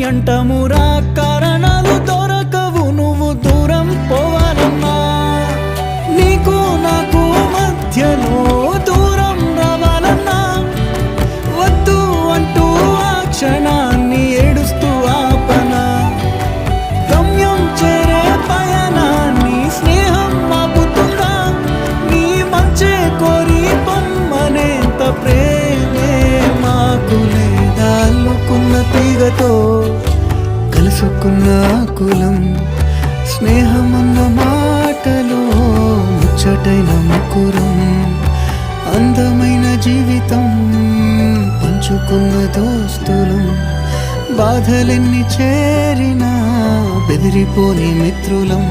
అంటమురా కారణాలు దొరకవు నువ్వు దూరం పోవాలన్నా నీకు నాకు మధ్యలో దూరం రావాలన్నా వద్దు అంటూ ఆ క్షణాన్ని ఏడుస్తూ ఆపనా గమ్యం చేరే పయనాన్ని స్నేహం ఆపుతుందా నీ మంచే కోరి పొమ్మనేంత ప్రేమే మాకు లేదా అల్లుకున్న తీగతో కలుసుకున్న కులం స్నేహమన్న మాటలో ముచ్చటైన ముకురం అందమైన జీవితం పంచుకున్న దోస్తులం బాధలెన్ని చేరినా బెదిరిపోని మిత్రులం